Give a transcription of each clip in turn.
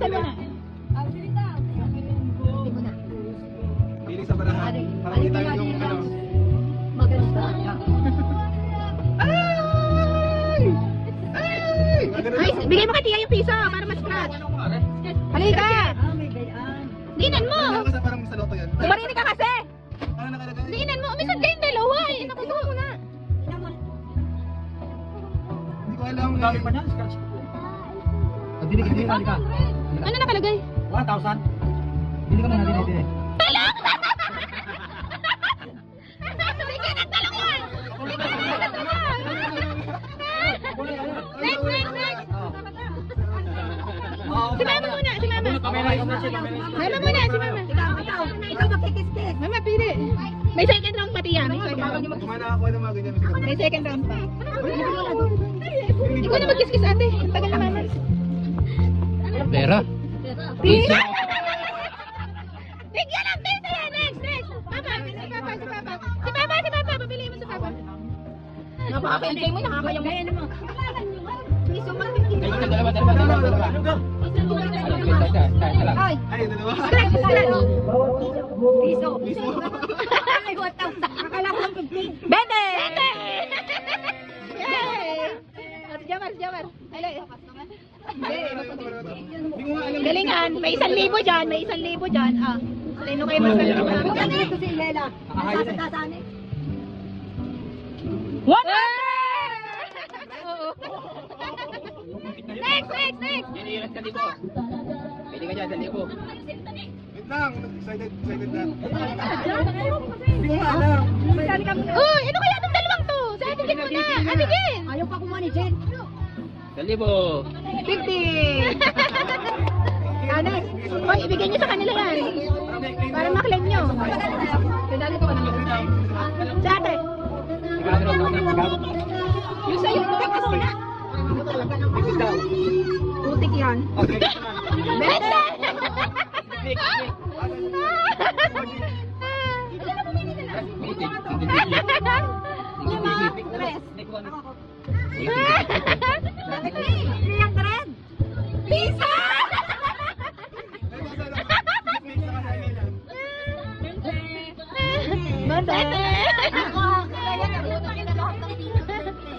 Buksan mo na. Piling sa barahan. Para kita yung ano. Maganda. Ay! Ay, bigay mo kay Tia yung piso para ma-scratch. Halika! Dinan mo! Ano kasi parang sa loto yan? Marinig ka kasi! Ano nakalagay? Dinan mo! Umisan kayong dalawa eh! Naku, mo na! Hindi ko alam. Dami pa niya, scratch. Dili ka. Ano nakalagay? 1,000. Dili ka muna, dili. Talong! Bigyan ng talong yan! Bigyan ng talong! Next! Si Mama muna! Si Mama! Mama muna! Si Mama! Ikaw magkikiskis. Mama, pili! May second round pa, Tia. May second round. Kumana ako ng mga ganyan. May second round pa. Ikaw na mag-kiss-kiss, ate. Ang tagal na, Mama. Pera. Pisa! Bigyan ng pisa yan! Next! Papa! Si Papa! Si Papa! Pabili mo si Papa. Napaka-enjoy mo, nakakayang gaya naman. Piso magkikiskis. Dalawa. Ay! Ay, dalawa. Piso. Ay, 1,000. Akala ko lang 15. Bete! Yay! Si Jamar. Ay, Hindi ko nga alam. galingan. May 1,000 dyan. Ah. Sino kayo mas galing? Magkano ito si Lela? Nasasasani. 100! Next! Dinilas ka dito. Pwede ka dyan, 1,000. Wait lang. Excited na. Hindi ko nga alam. Uy, ano kaya itong dalawang to? Sa atin mo na. Atigin! Ayaw pa kumuha ni Jen. 1,000. 50! Ano? Hoy, ibigay niyo sa kanila yan. Para maklaim nyo. Kadali ko naman. Sa ate. Yung sa'yo. Putik yan. Okay. Bete! Pisa! Bete!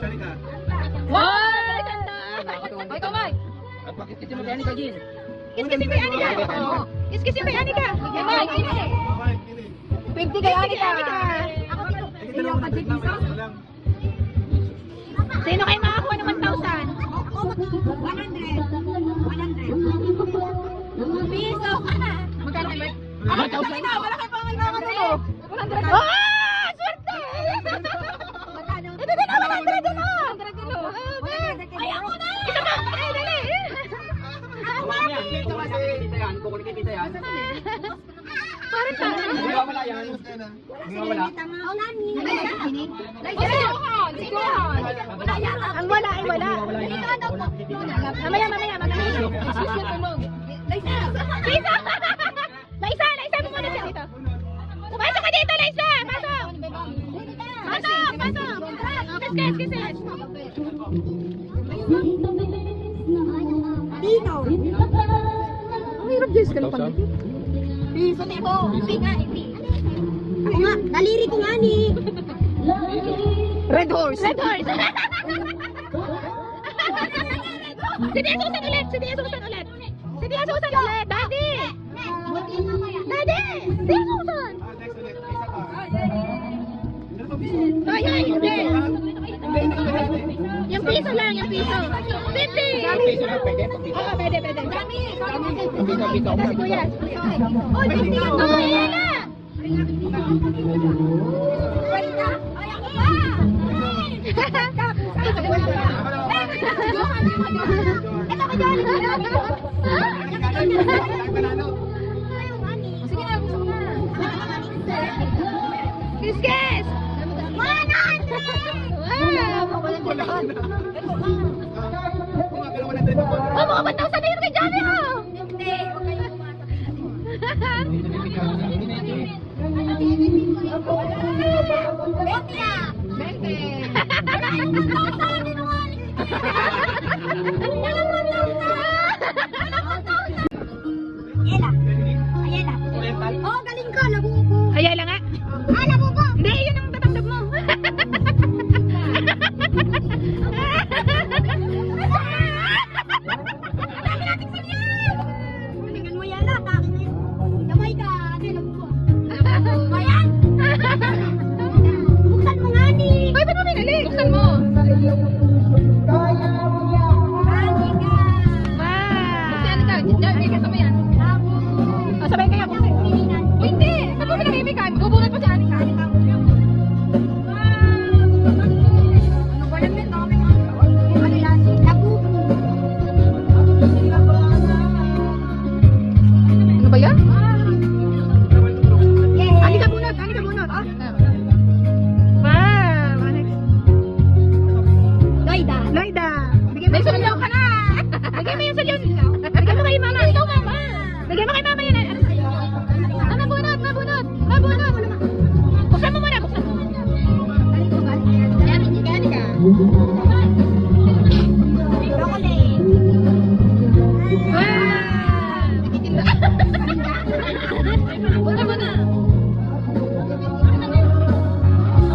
Salika. Wow! Hoy, kamay! At pakit-kitin mo gani ka, Jin. Kiss-kissin kay Anika. Kiss-kissin kay Anika. Okay, pili. 50 kay Anika. Hindi ko alam. Walang. Sino kayo makakuha ng 1,000? 100. Piso. Magkano ba? 1,000 na. Wala kayo pang kailangan nito. 100. Ah! Swerte! Ito din na, 100 din na. 100 din na. Ay, ako na! Isa pa! Ay, dali! Dito kasi kita yan, kukulitin kita yan. Parang tanga. Hindi wala yan. Hindi wala. Ang wala ay wala. Mamaya. Lisa! Lisa mo muna siya dito. Pasok ka dito, Lisa! Pasok! Kiss! Dito. Ang hirap, Jess, ka lang pag Piso tipo. Hindi nga. Ako nga. Naliri ko nga ni. Red horse. Sige, Susan ulit. Daddy! Sige, Susan! Next ulit. Isa pa. Ano ba piso? Hoy, hindi. Yung piso lang, 50! Piso na, pwede. Oo, pwede. Pito. Kasi kuya. Oh, 50 yan. Oh, yan na! Kiss! 100! Wow! Oh, mga 1,000 na yun kay Johnny, oh! Hindi. Ayela. Ayela. Oriental. Oh, galing ka. Labubo. Ayala nga. Ah, labubo. Hindi, yun ang tatanggap mo. Tingnan mo yan, atake na yun. Damay ka. Ate, labubo. Labubo yan. Buksan mo nga ni. Hoy, ba't mo binali? Buksan mo. Ate ka. Wow. Buksan ka. Diyan, kasama yan. Labubo. O, sabay kayo. Buksan. Uy, hindi. Saan mo pinag-ibigan? Bubunot pa si Ani. Ano ba yan, Ben? Dami nga. Ano yan? Labubo. Ano ba yan? Yeah. Ani ka bunot. Ani ka bunot. Wow. Next. Loida. Loida. Bigyan mo yung salyaw ka na. Bigyan mo yung salyaw. Bigyan mo kay mama. Ikaw mama. Bigyan mo kay mama yan. Ah, mabunot. Mabunot. Mabunot. Buksan mo muna. Buksan mo. Gani ka. Chocolate. Wow. Buksan mo na.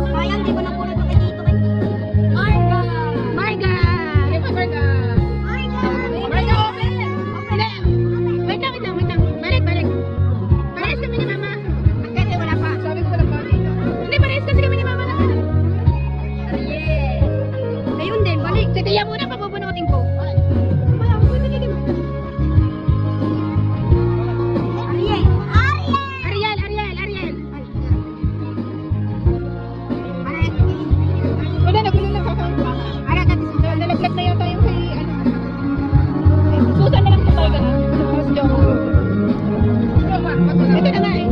Sayang, di ko na puro ito kay Tito. Marga. Marga. Bigyan mo Marga. Marga. Marga, open. Hindi. Wait lang, wait lang, wait lang. Balik, balik. Parehas kami ni mama. Kasi wala pa. Sabi ko wala pa. Hindi, parehas kasi kami ni mama na. Yeah. Ayun din, balik. Si Tia muna pabubunutin ko. Ariel. Ariel. Ariel, Ariel, Ariel. Ariel. Wala, nagulo lang ako. Nalaglag na yata yung kay, ano. Susan na lang ito tayo ganun. Tapos Joko. Ito na nga eh.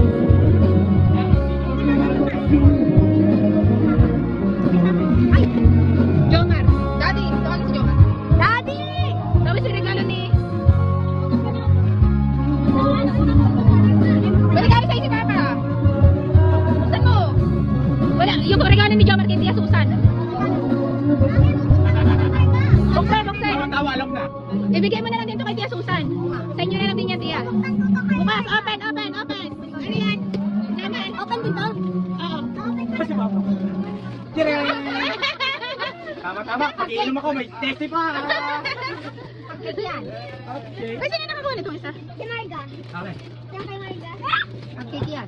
Ay! Jomar. Daddy, tawag si Jomar. Daddy! Tapos yung regalo ni... Regalo sa'yo si Papa. Buksan mo. Wala, yung regalo ni Jomar kay Tia Susan. Buksan, buksan. Ang tawa, alam na. Ibigay mo na lang dito kay Tia Susan. Sa inyo na lang din yan, Tia. Bukas, open, open, open. Ano yan? Naman. Open din to. Oo. Kasi mama. Tireng! Tama. Pag-iinom ako, may testy pa. Ito yan. Okay. Ay, sino nakakuha nitong isa? Si Marga. Okay. Yan kay Marga. Cake yan.